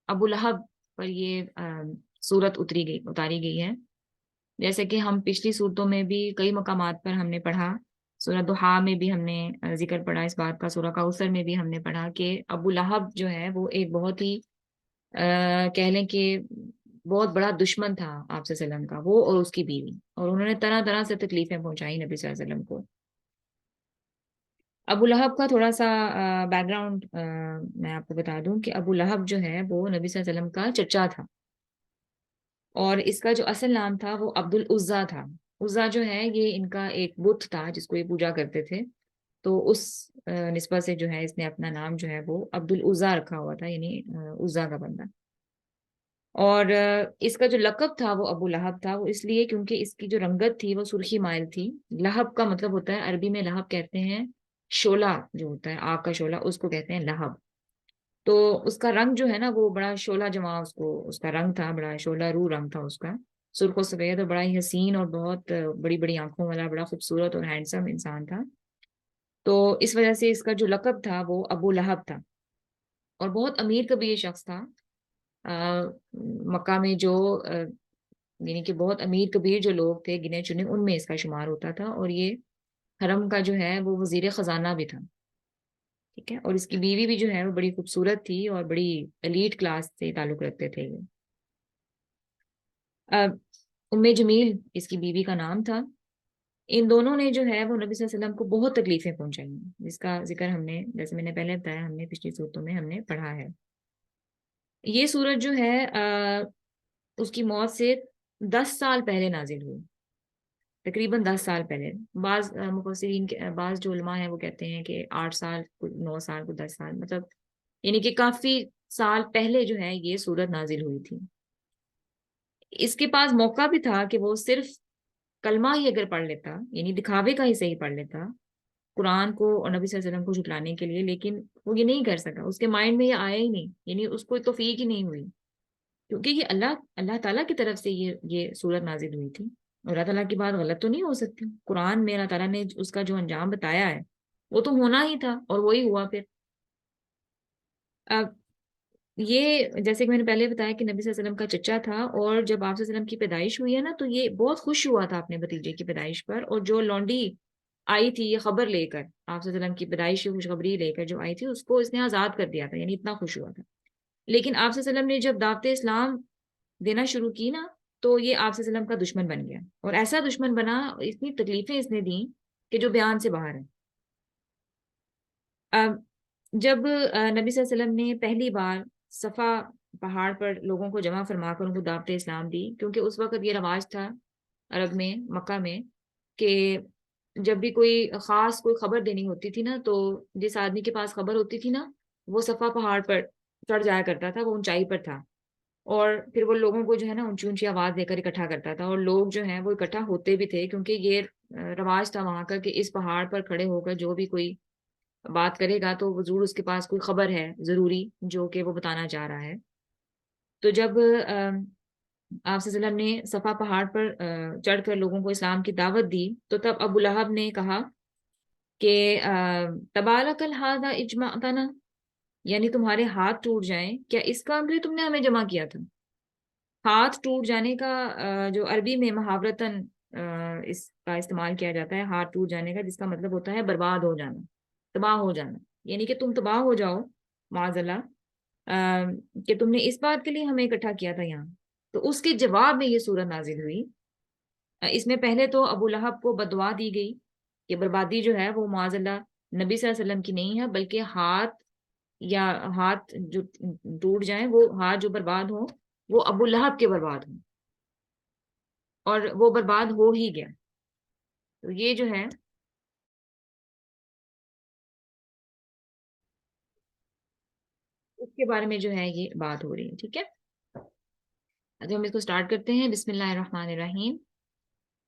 ابو لہب پر یہ سورت اتاری گئی ہے، جیسے کہ ہم پچھلی صورتوں میں بھی کئی مقامات پر ہم نے پڑھا، سورہ دحا میں بھی ہم نے ذکر پڑھا اس بات کا، سورہ کوثر میں بھی ہم نے پڑھا کہ ابو لہب جو ہے وہ ایک بہت ہی کہہ لیں کہ بہت بڑا دشمن تھا آپ صلی اللہ علیہ وسلم کا، وہ اور اس کی بیوی، اور انہوں نے طرح طرح سے تکلیفیں پہنچائی نبی صلی اللہ علیہ وسلم کو۔ ابو لہب کا تھوڑا سا بیک گراؤنڈ میں آپ کو بتا دوں کہ ابو لہب جو ہے وہ نبی صلی اللہ علیہ وسلم کا چچا تھا، اور اس کا جو اصل نام تھا وہ عبد العزا تھا۔ عزا جو ہے یہ ان کا ایک بت تھا جس کو یہ پوجا کرتے تھے، تو اس نسبت سے جو ہے اس نے اپنا نام جو ہے وہ عبد العزا رکھا ہوا تھا، یعنی عزا کا بندہ۔ اور اس کا جو لقب تھا وہ ابو لہب تھا، وہ اس لیے کیونکہ اس کی جو رنگت تھی وہ سرخی مائل تھی۔ لہب کا مطلب ہوتا ہے، عربی میں لہب کہتے ہیں شعلہ، جو ہوتا ہے آگ کا شعلہ، اس کو کہتے ہیں لہب۔ تو اس کا رنگ جو ہے نا وہ بڑا شعلہ جمع اس کا رنگ تھا، بڑا شعلہ رو رنگ تھا اس کا، سرخ و سفید، اور بڑا ہی حسین اور بہت بڑی بڑی آنکھوں والا بڑا خوبصورت اور ہینڈسم انسان تھا۔ تو اس وجہ سے اس کا جو لقب تھا وہ ابو لہب تھا، اور بہت امیر کبھی یہ شخص تھا۔ مکہ میں جو یعنی کہ بہت امیر کبیر جو لوگ تھے گنے چنے، ان میں اس کا شمار ہوتا تھا، اور یہ حرم کا جو ہے وہ وزیر خزانہ بھی تھا، ٹھیک ہے، اور اس کی بیوی بھی جو ہے وہ بڑی خوبصورت تھی اور بڑی ایلیٹ کلاس سے تعلق رکھتے تھے یہ۔ ام جمیل اس کی بیوی کا نام تھا۔ ان دونوں نے جو ہے وہ نبی صلی اللہ علیہ وسلم کو بہت تکلیفیں پہنچائی ہیں، جس کا ذکر ہم نے، جیسے میں نے پہلے بتایا، ہم نے پچھلی صورتوں میں ہم نے پڑھا ہے۔ یہ سورج جو ہے اس کی موت سے 10 سال پہلے نازل ہوئی، تقریباً 10 سال پہلے۔ بعض مفسرین کے، بعض جو علماء ہیں وہ کہتے ہیں کہ 8 سال، 9 سال، 10 سال، مطلب یعنی کہ کافی سال پہلے جو ہے یہ سورت نازل ہوئی تھی۔ اس کے پاس موقع بھی تھا کہ وہ صرف کلمہ ہی اگر پڑھ لیتا، یعنی دکھاوے کا ہی صحیح پڑھ لیتا قرآن کو اور نبی صلی اللہ علیہ وسلم کو جھٹلانے کے لیے، لیکن وہ یہ نہیں کر سکا، اس کے مائنڈ میں یہ آیا ہی نہیں، یعنی اس کو توفیق ہی نہیں ہوئی، کیونکہ یہ اللہ تعالیٰ کی طرف سے یہ سورت نازل ہوئی تھی، اور اللہ تعالیٰ کی بات غلط تو نہیں ہو سکتی، قرآن میں اللہ تعالیٰ نے اس کا جو انجام بتایا ہے وہ تو ہونا ہی تھا، اور وہی ہوا پھر۔ اب یہ جیسے کہ میں نے پہلے بتایا کہ نبی صلی اللہ علیہ وسلم کا چچا تھا، اور جب آپ صلی اللہ علیہ وسلم کی پیدائش ہوئی ہے نا تو یہ بہت خوش ہوا تھا اپنے بھتیجے کی پیدائش پر، اور جو لونڈی آئی تھی یہ خبر لے کر، آپ صلی اللہ علیہ وسلم کی پیدائش کی خوشخبری لے کر جو آئی تھی، اس کو اس نے آزاد کر دیا تھا، یعنی اتنا خوش ہوا تھا۔ لیکن آپ صلی اللہ علیہ وسلم نے جب دعوت اسلام دینا شروع کی نا، تو یہ آپ صلی اللہ علیہ وسلم کا دشمن بن گیا، اور ایسا دشمن بنا، اتنی تکلیفیں اس نے دیں کہ جو بیان سے باہر ہے۔ جب نبی صلی اللہ علیہ وسلم نے پہلی بار صفا پہاڑ پر لوگوں کو جمع فرما کر ان کو دعوت اسلام دی، کیونکہ اس وقت یہ رواج تھا عرب میں، مکہ میں، کہ جب بھی کوئی خاص کوئی خبر دینی ہوتی تھی نا، تو جس آدمی کے پاس خبر ہوتی تھی نا وہ صفا پہاڑ پر چڑھ جایا کرتا تھا، وہ اونچائی پر تھا، اور پھر وہ لوگوں کو جو ہے نا اونچی اونچی آواز دے کر اکٹھا کرتا تھا، اور لوگ جو ہیں وہ اکٹھا ہوتے بھی تھے، کیونکہ یہ رواج تھا وہاں کا کہ اس پہاڑ پر کھڑے ہو کر جو بھی کوئی بات کرے گا تو ضرور اس کے پاس کوئی خبر ہے ضروری جو کہ وہ بتانا چاہ رہا ہے۔ تو جب آپ صلی اللہ علیہ وسلم نے صفا پہاڑ پر چڑھ کر لوگوں کو اسلام کی دعوت دی، تو تب ابو لہب نے کہا کہ تبارک الہذا اجمعتنا، یعنی تمہارے ہاتھ ٹوٹ جائیں، کیا اس کام کے لیے تم نے ہمیں جمع کیا تھا؟ ہاتھ ٹوٹ جانے کا جو عربی میں محاورتاً اس کا استعمال کیا جاتا ہے، ہاتھ ٹوٹ جانے کا، جس کا مطلب ہوتا ہے برباد ہو جانا، تباہ ہو جانا، یعنی کہ تم تباہ ہو جاؤ معاذ اللہ، کہ تم نے اس بات کے لیے ہمیں اکٹھا کیا تھا یہاں۔ تو اس کے جواب میں یہ سورت نازل ہوئی۔ اس میں پہلے تو ابو لہب کو بددعا دی گئی کہ بربادی جو ہے وہ معاذ اللہ نبی صلی اللہ علیہ وسلم کی نہیں ہے، بلکہ یا ہاتھ جو ٹوٹ جائیں، وہ ہاتھ جو برباد ہوں وہ ابو لہب کے برباد ہوں، اور وہ برباد ہو ہی گیا۔ تو یہ جو ہے اس کے بارے میں جو ہے یہ بات ہو رہی ہے، ٹھیک ہے؟ تو ہم اس کو سٹارٹ کرتے ہیں، بسم اللہ الرحمن الرحیم۔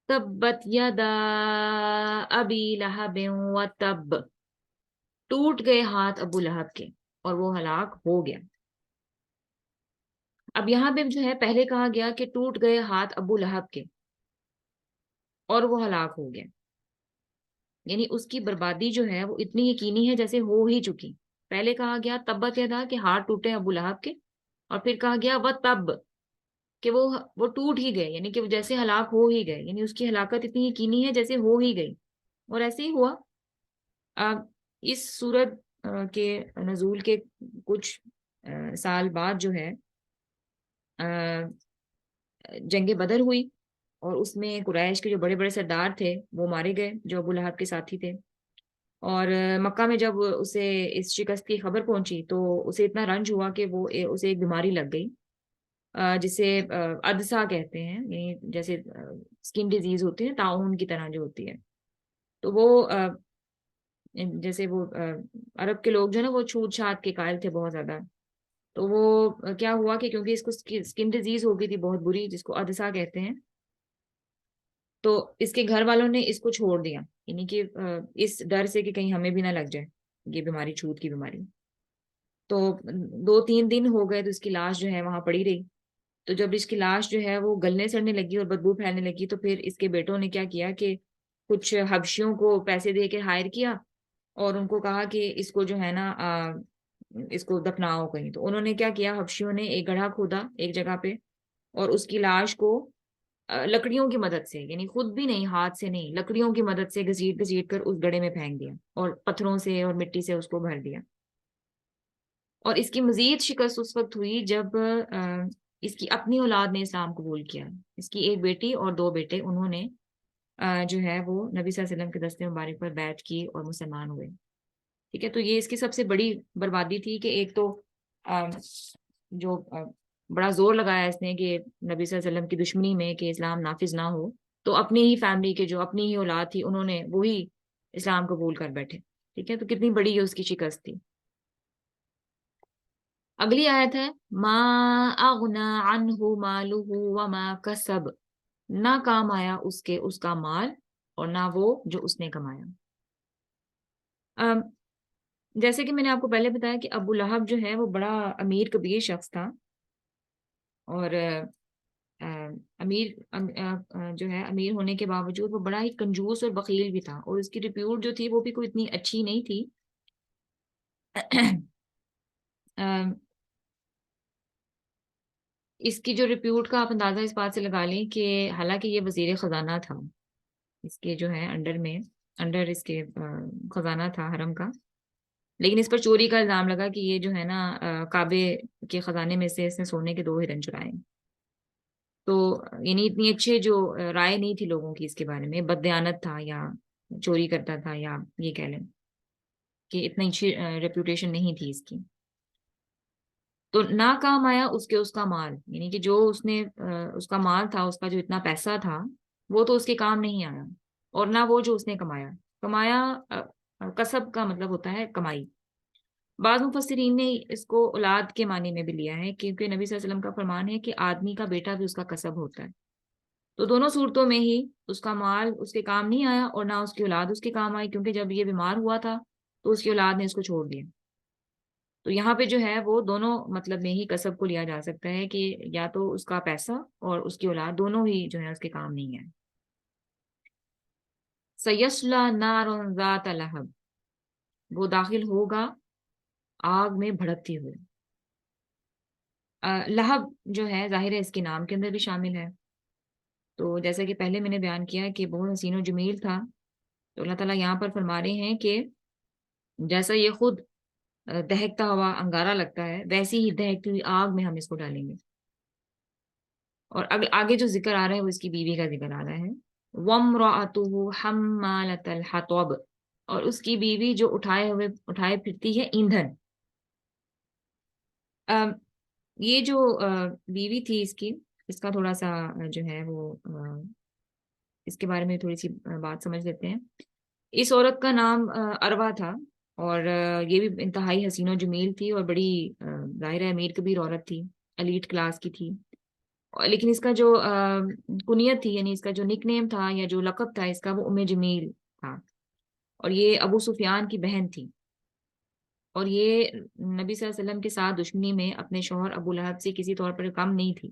تبت یدا ابی لہب وتب، ٹوٹ گئے ہاتھ ابو لہب کے اور وہ ہلاک ہو گیا۔ اب یہاں پہ جو ہے پہلے کہا گیا کہ ٹوٹ گئے ہاتھ ابو لہب کے اور وہ ہلاک ہو گیا، یعنی اس کی بربادی جو ہے وہ اتنی یقینی ہے جیسے ہو ہی چکی۔ پہلے کہا گیا تبت یدا کہ ہاتھ ٹوٹے ابو لہب کے، اور پھر کہا گیا وہ تب کہ وہ ٹوٹ ہی گئے، یعنی کہ وہ جیسے ہلاک ہو ہی گئے، یعنی اس کی ہلاکت اتنی یقینی ہے جیسے ہو ہی گئی۔ اور ایسے ہی ہوا۔ اس سورت کے نزول کے کچھ سال بعد جو ہے جنگ بدر ہوئی، اور اس میں قریش کے جو بڑے بڑے سردار تھے وہ مارے گئے جو ابو لہب کے ساتھی تھے۔ اور مکہ میں جب اسے اس شکست کی خبر پہنچی تو اسے اتنا رنج ہوا کہ وہ اسے ایک بیماری لگ گئی، جسے ادسا کہتے ہیں، یعنی جیسے اسکن ڈیزیز ہوتی ہے، طاعون کی طرح جو ہوتی ہے۔ تو وہ جیسے وہ عرب کے لوگ جو ہے نا وہ چھوت چھات کے قائل تھے بہت زیادہ۔ تو وہ کیا ہوا کہ کیونکہ اس کو اسکن ڈیزیز ہو گئی تھی بہت بری، جس کو ادسا کہتے ہیں، تو اس کے گھر والوں نے اس کو چھوڑ دیا، یعنی کہ اس ڈر سے کہ کہیں ہمیں بھی نہ لگ جائے یہ بیماری، چھوت کی بیماری۔ تو 2-3 دن ہو گئے تو اس کی لاش جو ہے وہاں پڑی رہی۔ تو جب اس کی لاش جو ہے وہ گلنے سڑنے لگی اور بدبو پھیلنے لگی، تو پھر اس کے بیٹوں نے کیا کیا کہ کچھ حبشیوں کو پیسے دے کے ہائر کیا اور ان کو کہا کہ اس کو جو ہے نا اس کو دفناؤ کہیں۔ تو انہوں نے کیا کیا، حبشیوں نے ایک گڑھا کھودا ایک جگہ پہ، اور اس کی لاش کو لکڑیوں کی مدد سے، یعنی خود بھی نہیں، ہاتھ سے نہیں، لکڑیوں کی مدد سے گھسیٹ گھسیٹ کر اس گڑھے میں پھینک دیا، اور پتھروں سے اور مٹی سے اس کو بھر دیا۔ اور اس کی مزید شکست اس وقت ہوئی جب اس کی اپنی اولاد نے اسلام قبول کیا۔ اس کی ایک بیٹی اور 2 بیٹے، انہوں نے جو ہے وہ نبی صلی اللہ علیہ وسلم کے دستے مبارک پر بیعت کی اور مسلمان ہوئے، ٹھیک ہے؟ تو یہ اس کی سب سے بڑی بربادی تھی کہ ایک تو جو بڑا زور لگایا اس نے کہ نبی صلی اللہ علیہ وسلم کی دشمنی میں کہ اسلام نافذ نہ ہو، تو اپنی ہی فیملی کے جو اپنی ہی اولاد تھی انہوں نے وہی اسلام قبول کر بیٹھے، ٹھیک ہے؟ تو کتنی بڑی یہ اس کی شکست تھی۔ اگلی آیت ہے ما اغنا عنہ مالہ وما کسب، نہ کام آیا اس کے اس کا مال اور نہ وہ جو اس نے کمایا۔ جیسے کہ میں نے آپ کو پہلے بتایا کہ ابو لہب جو ہے وہ بڑا امیر کبیر شخص تھا، اور جو ہے امیر ہونے کے باوجود وہ بڑا ہی کنجوس اور بخیل بھی تھا، اور اس کی ریپیوٹ جو تھی وہ بھی کوئی اتنی اچھی نہیں تھی۔ اس کی جو ریپیوٹ کا آپ اندازہ اس بات سے لگا لیں کہ حالانکہ یہ وزیر خزانہ تھا، اس کے جو ہے انڈر اس کے خزانہ تھا حرم کا، لیکن اس پر چوری کا الزام لگا کہ یہ جو ہے نا کعبے کے خزانے میں سے اس نے سونے کے 2 ہرن چرائے۔ تو یعنی اتنی اچھے جو رائے نہیں تھی لوگوں کی اس کے بارے میں، بددیانت تھا یا چوری کرتا تھا، یا یہ کہہ لیں کہ اتنی اچھی ریپوٹیشن نہیں تھی اس کی۔ تو نہ کام آیا اس کے اس کا مال، یعنی کہ جو اس نے اس کا مال تھا، اس کا جو اتنا پیسہ تھا وہ تو اس کے کام نہیں آیا، اور نہ وہ جو اس نے کمایا کسب کا مطلب ہوتا ہے کمائی۔ بعض مفسرین نے اس کو اولاد کے معنی میں بھی لیا ہے، کیونکہ نبی صلی اللہ علیہ وسلم کا فرمان ہے کہ آدمی کا بیٹا بھی اس کا کسب ہوتا ہے۔ تو دونوں صورتوں میں ہی اس کا مال اس کے کام نہیں آیا اور نہ اس کی اولاد اس کے کام آئی، کیونکہ جب یہ بیمار ہوا تھا تو اس کی اولاد نے اس کو چھوڑ دیا۔ تو یہاں پہ جو ہے وہ دونوں مطلب میں ہی کسب کو لیا جا سکتا ہے کہ یا تو اس کا پیسہ اور اس کی اولاد دونوں ہی جو ہے اس کے کام نہیں ہے. سیصلی نار ذات لہب، وہ داخل ہوگا آگ میں بھڑکتی ہوئے. لہب جو ہے ظاہر ہے اس کے نام کے اندر بھی شامل ہے. تو جیسا کہ پہلے میں نے بیان کیا کہ بہت حسین و جمیل تھا، تو اللہ تعالیٰ یہاں پر فرما رہے ہیں کہ جیسا یہ خود دہکتا ہوا انگارہ لگتا ہے، ویسی ہی دہکتی ہوئی آگ میں ہم اس کو ڈالیں گے. اور آگے جو ذکر آ رہا ہے وہ اس کی بیوی کا ذکر آ رہا ہے. وَامْرَأَتُهُ حَمَّالَةَ الْحَطَبِ، اور اس کی بیوی جو اٹھائے پھرتی ہے ایندھن. یہ جو بیوی تھی اس کا تھوڑا سا جو ہے وہ اس کے بارے میں تھوڑی سی بات سمجھ لیتے ہیں. اس عورت کا نام اروا تھا، اور یہ بھی انتہائی حسین و جمیل تھی اور بڑی ظاہر امیر کبیر عورت تھی، ایلیٹ کلاس کی تھی. لیکن اس کا جو کنیت تھی، یعنی اس کا جو نک نیم تھا یا جو لقب تھا اس کا، وہ جمیل تھا. اور یہ ابو سفیان کی بہن تھی، اور یہ نبی صلی اللہ علیہ وسلم کے ساتھ دشمنی میں اپنے شوہر ابو لہب سے کسی طور پر کم نہیں تھی.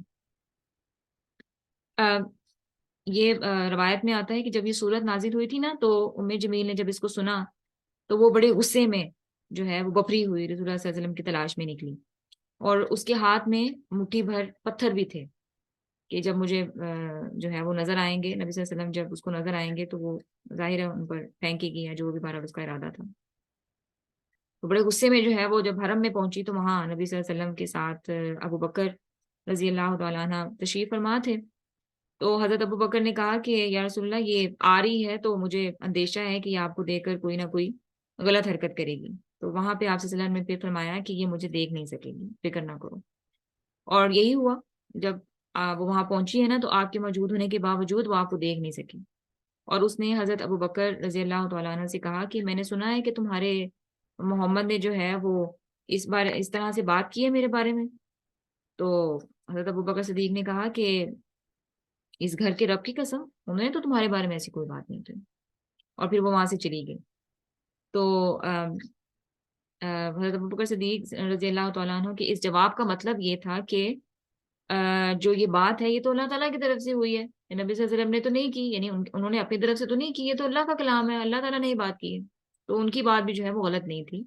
یہ روایت میں آتا ہے کہ جب یہ صورت نازل ہوئی تھی نا، تو جمیل نے جب اس کو سنا تو وہ بڑے غصے میں جو ہے وہ بفری ہوئی، رسول اللہ صلی اللہ علیہ وسلم کی تلاش میں نکلی. اور اس کے ہاتھ میں مٹھی بھر پتھر بھی تھے کہ جب مجھے جو ہے وہ نظر آئیں گے، نبی صلی اللہ علیہ وسلم جب اس کو نظر آئیں گے تو وہ ظاہر ہے ان پر پھینکے گی، یا جو بھی بارہ اس کا ارادہ تھا. تو بڑے غصے میں جو ہے وہ جب حرم میں پہنچی تو وہاں نبی صلی اللہ علیہ وسلم کے ساتھ ابو بکر رضی اللہ تعالیٰ عنہ تشریف فرما تھے. تو حضرت ابو بکر نے کہا کہ یا رسول اللہ یہ آ رہی ہے تو مجھے اندیشہ ہے کہ یہ آپ کو دیکھ کر کوئی نہ کوئی غلط حرکت کرے گی. تو وہاں پہ آپ صلی اللہ علیہ وسلم نے پھر فرمایا کہ یہ مجھے دیکھ نہیں سکے گی، فکر نہ کرو. اور یہی ہوا، جب وہ وہاں پہنچی ہے نا تو آپ کے موجود ہونے کے باوجود وہ آپ کو دیکھ نہیں سکی. اور اس نے حضرت ابو بکر رضی اللہ تعالیٰ عنہ سے کہا کہ میں نے سنا ہے کہ تمہارے محمد نے جو ہے وہ اس طرح سے بات کی ہے میرے بارے میں. تو حضرت ابو بکر صدیق نے کہا کہ اس گھر کے رب کی قسم، انہوں نے تو تمہارے بارے میں ایسی کوئی بات نہیں کی. اور پھر وہ وہاں سے چلی گئی. تو حضرت ابو بکر صدیق رضی اللہ تعالیٰ عنہ کے اس جواب کا مطلب یہ تھا کہ جو یہ بات ہے یہ تو اللہ تعالیٰ کی طرف سے ہوئی ہے، نبی صلی اللہ علیہ وسلم نے تو نہیں کی، یعنی انہوں نے اپنی طرف سے تو نہیں کی، یہ تو اللہ کا کلام ہے، اللہ تعالیٰ نے یہ بات کی ہے. تو ان کی بات بھی جو ہے وہ غلط نہیں تھی.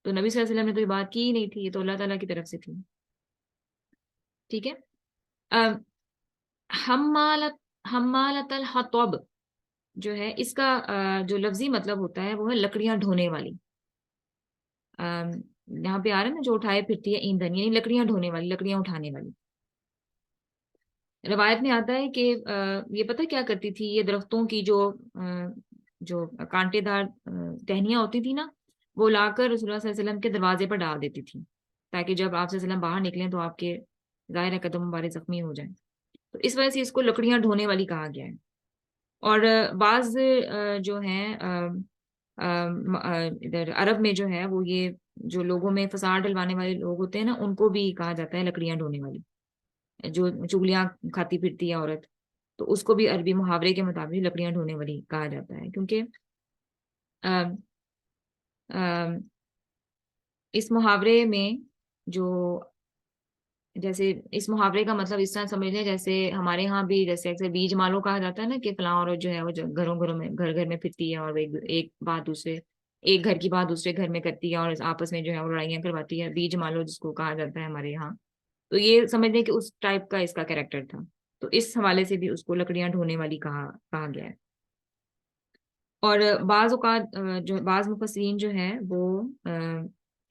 تو نبی صلی اللہ علیہ وسلم نے تو یہ بات کی ہی نہیں تھی، یہ تو اللہ تعالیٰ کی طرف سے تھی. ٹھیک ہے. حمالت الحطب جو ہے اس کا جو لفظی مطلب ہوتا ہے وہ ہے لکڑیاں ڈھونے والی. یہاں پہ آ رہا ہے نا جو اٹھائے پھرتی ہے ایندھن، یعنی لکڑیاں ڈھونے والی، لکڑیاں اٹھانے والی. روایت میں آتا ہے کہ یہ پتہ کیا کرتی تھی، یہ درختوں کی جو کانٹے دار ٹہنیاں ہوتی تھی نا، وہ لا کر رسول اللہ صلی اللہ علیہ وسلم کے دروازے پر ڈال دیتی تھی، تاکہ جب آپ صلی اللہ علیہ وسلم باہر نکلیں تو آپ کے ظاہر قدم مبارک زخمی ہو جائیں. تو اس وجہ سے اس کو لکڑیاں ڈھونے والی کہا گیا ہے. اور بعض جو ہیں ادھر عرب میں جو ہے وہ یہ جو لوگوں میں فساد ڈلوانے والے لوگ ہوتے ہیں نا، ان کو بھی کہا جاتا ہے لکڑیاں ڈھونے والی. جو چگلیاں کھاتی پھرتی ہے عورت، تو اس کو بھی عربی محاورے کے مطابق لکڑیاں ڈھونے والی کہا جاتا ہے. کیونکہ اس محاورے میں جو جیسے اس محاورے کا مطلب اس طرح سمجھ لیں جیسے ہمارے ہاں بھی جیسے اکثر بیج مالو کہا جاتا ہے نا، کہ فلاں عورت جو ہے وہ گھروں میں گھر میں پھرتی ہے اور ایک گھر کی بات دوسرے گھر میں کرتی ہے اور آپس میں جو ہے وہ لڑائیاں کرواتی ہے، بیج مالو جس کو کہا جاتا ہے ہمارے یہاں. تو یہ سمجھ لیں کہ اس ٹائپ کا اس کا کیریکٹر تھا. تو اس حوالے سے بھی اس کو لکڑیاں ڈھونے والی کہا گیا ہے. اور بعض اوقات جو بعض مفسرین جو ہے وہ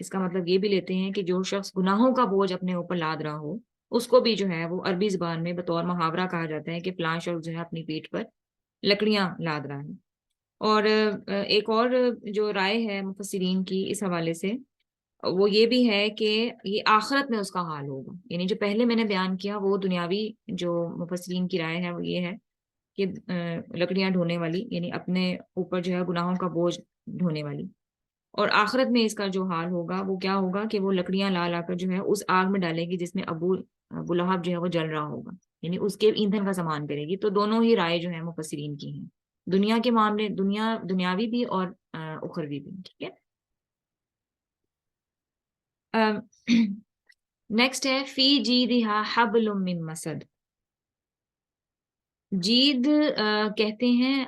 اس کا مطلب یہ بھی لیتے ہیں کہ جو شخص گناہوں کا بوجھ اپنے اوپر لاد رہا ہو، اس کو بھی جو ہے وہ عربی زبان میں بطور محاورہ کہا جاتا ہے کہ فلاں شخص جو ہے اپنی پیٹھ پر لکڑیاں لاد رہا ہے. اور ایک اور جو رائے ہے مفسرین کی اس حوالے سے، وہ یہ بھی ہے کہ یہ آخرت میں اس کا حال ہوگا. یعنی جو پہلے میں نے بیان کیا وہ دنیاوی جو مفسرین کی رائے ہے وہ یہ ہے کہ لکڑیاں ڈھونے والی، یعنی اپنے اوپر جو ہے گناہوں کا بوجھ ڈھونے والی. اور آخرت میں اس کا جو حال ہوگا وہ کیا ہوگا کہ وہ لکڑیاں لا کر جو ہے اس آگ میں ڈالے گی جس میں ابو لہب جو ہے وہ جل رہا ہوگا، یعنی اس کے ایندھن کا سامان کرے گی. تو دونوں ہی رائے جو ہے مفسرین کی ہیں، دنیا کے معاملے دنیاوی بھی اور اخروی بھی. ٹھیک ہے. نیکسٹ ہے فی جیدہا حبل من مسد. جید کہتے ہیں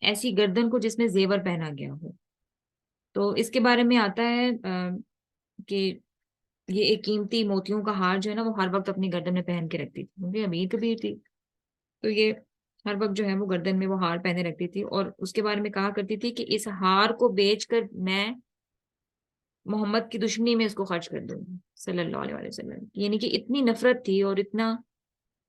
ایسی گردن کو جس میں زیور پہنا گیا ہو. تو اس کے بارے میں آتا ہے کہ یہ ایک قیمتی موتیوں کا ہار جو ہے نا وہ ہر وقت اپنی گردن میں پہن کے رکھتی تھی، کیونکہ امیر کبیر تھی تو یہ ہر وقت جو ہے وہ گردن میں وہ ہار پہنے رکھتی تھی، اور اس کے بارے میں کہا کرتی تھی کہ اس ہار کو بیچ کر میں محمد کی دشمنی میں اس کو خرچ کر دوں گی صلی اللہ علیہ وسلم. یعنی کہ اتنی نفرت تھی اور اتنا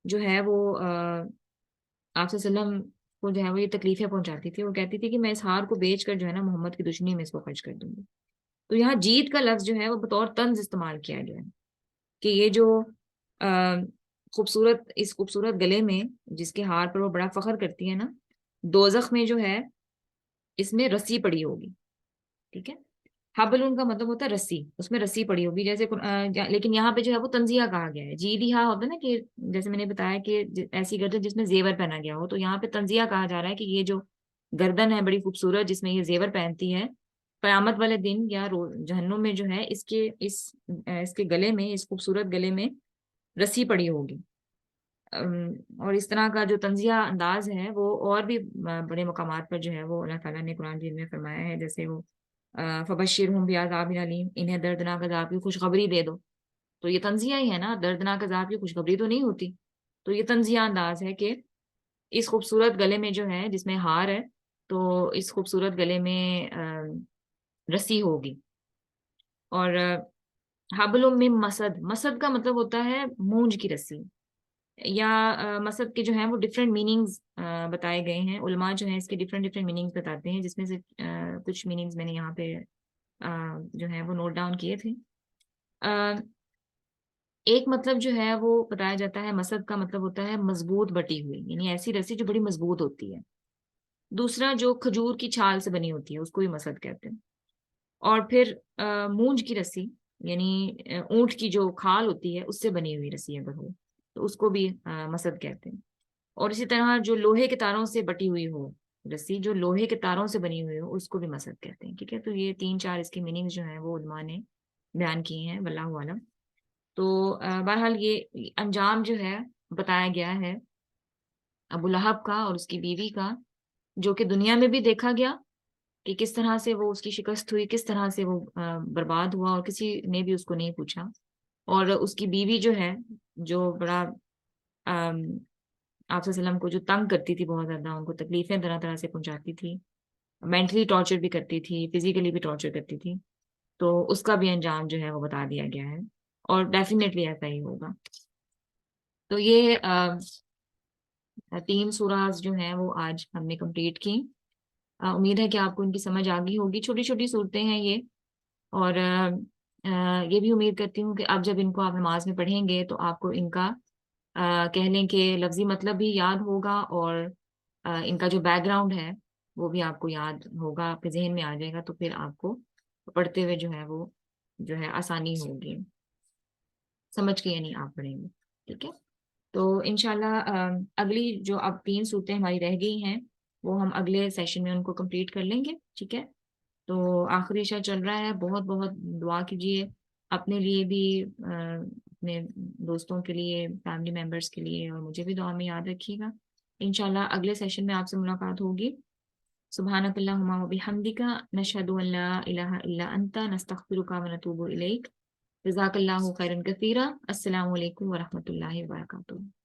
جو ہے وہ آپ صلی اللہ علیہ وسلم کو جو ہے وہ یہ تکلیفیں پہنچاتی تھی. وہ کہتی تھی کہ میں اس ہار کو بیچ کر جو ہے نا محمد کی دشمنی میں اس کو خرچ کر دوں گی. تو یہاں جیت کا لفظ جو ہے وہ بطور طنز استعمال کیا گیا ہے کہ یہ جو اس خوبصورت گلے میں جس کے ہار پر وہ بڑا فخر کرتی ہے نا، دوزخ میں جو ہے اس میں رسی پڑی ہوگی. ٹھیک ہے، حبل ان کا مطلب ہوتا ہے رسی، اس میں رسی پڑی ہوگی جیسے لیکن یہاں پہ جو ہے وہ تنزیہ کہا گیا ہے. جیدہا ہوتا ہے نا کہ جیسے میں نے بتایا کہ ایسی گردن جس میں زیور پہنا گیا ہو، تو یہاں پہ تنزیہ کہا جا رہا ہے کہ یہ جو گردن ہے بڑی خوبصورت جس میں یہ زیور پہنتی ہے، قیامت والے دن یا جہنم میں جو ہے اس کے گلے میں، اس خوبصورت گلے میں رسی پڑی ہوگی. اور اس طرح کا جو طنزیہ انداز ہے وہ اور بھی بڑے مقامات پر جو ہے وہ اللہ تعالیٰ نے قرآن مجید میں فرمایا ہے. جیسے وہ فبشرہم بعذاب علیم، انہیں دردناک عذاب کی خوشخبری دے دو. تو یہ طنزیہ ہی ہے نا، دردناک عذاب کی خوشخبری تو نہیں ہوتی. تو یہ طنزیہ انداز ہے کہ اس خوبصورت گلے میں جو ہے جس میں ہار ہے، تو اس خوبصورت گلے میں رسی ہوگی. اور حبل من مسد، مسد کا مطلب ہوتا ہے مونج کی رسی، یا مسد کے جو ہیں وہ ڈفرینٹ میننگز بتائے گئے ہیں. علماء جو ہیں اس کے ڈفرینٹ میننگز بتاتے ہیں، جس میں سے کچھ میننگز میں نے یہاں پہ جو ہے وہ نوٹ ڈاؤن کیے تھے. ایک مطلب جو ہے وہ بتایا جاتا ہے، مسد کا مطلب ہوتا ہے مضبوط بٹی ہوئی، یعنی ایسی رسی جو بڑی مضبوط ہوتی ہے. دوسرا جو کھجور کی چھال سے بنی ہوتی ہے اس کو بھی مسد کہتے ہیں. اور پھر مونج کی رسی، یعنی اونٹ کی جو کھال ہوتی ہے اس سے بنی ہوئی رسی اگر ہو تو اس کو بھی مسد کہتے ہیں. اور اسی طرح جو لوہے کے تاروں سے بٹی ہوئی ہو رسی، جو لوہے کے تاروں سے بنی ہوئی ہو، اس کو بھی مسد کہتے ہیں. ٹھیک ہے، تو یہ 3-4 اس کی میننگ جو ہیں وہ علماء نے بیان کیے ہیں، واللہ عالم. تو بہرحال یہ انجام جو ہے بتایا گیا ہے ابو لہب کا اور اس کی بیوی کا، جو کہ دنیا میں بھی دیکھا گیا کہ کس طرح سے وہ اس کی شکست ہوئی، کس طرح سے وہ برباد ہوا، اور کسی نے بھی اس کو نہیں پوچھا. اور اس کی بیوی جو ہے، جو بڑا آپ صلی اللہ علیہ وسلم کو جو تنگ کرتی تھی، بہت زیادہ ان کو تکلیفیں طرح طرح سے پہنچاتی تھی، مینٹلی ٹارچر بھی کرتی تھی، فزیکلی بھی ٹارچر کرتی تھی، تو اس کا بھی انجام جو ہے وہ بتا دیا گیا ہے، اور ڈیفینیٹلی ایسا ہی ہوگا. تو یہ 3 سوراز جو ہیں وہ آج ہم نے کمپلیٹ کی. امید ہے کہ آپ کو ان کی سمجھ آ گئی ہوگی. چھوٹی چھوٹی صورتیں ہیں یہ، اور یہ بھی امید کرتی ہوں کہ اب جب ان کو آپ نماز میں پڑھیں گے تو آپ کو ان کا کہہ لیں کہ لفظی مطلب بھی یاد ہوگا، اور ان کا جو بیک گراؤنڈ ہے وہ بھی آپ کو یاد ہوگا، آپ کے ذہن میں آ جائے گا. تو پھر آپ کو پڑھتے ہوئے جو ہے وہ جو ہے آسانی ہوگی، سمجھ کے یعنی آپ پڑھیں گے. ٹھیک ہے، تو انشاءاللہ اگلی جو اب 3 صورتیں ہماری رہ گئی ہیں وہ ہم اگلے سیشن میں ان کو کمپلیٹ کر لیں گے. ٹھیک ہے، تو آخری عشاء چل رہا ہے، بہت بہت دعا کیجیے اپنے لیے بھی، اپنے دوستوں کے لیے، فیملی ممبرس کے لیے، اور مجھے بھی دعا میں یاد رکھیے گا. انشاءاللہ اگلے سیشن میں آپ سے ملاقات ہوگی. سبحانک اللہم و بحمدک، نشہد ان لا الہ الا انت، نستغفرک و نتوب الیک. جزاک اللہ خیرا کثیرا. السلام علیکم ورحمۃ اللہ وبرکاتہ.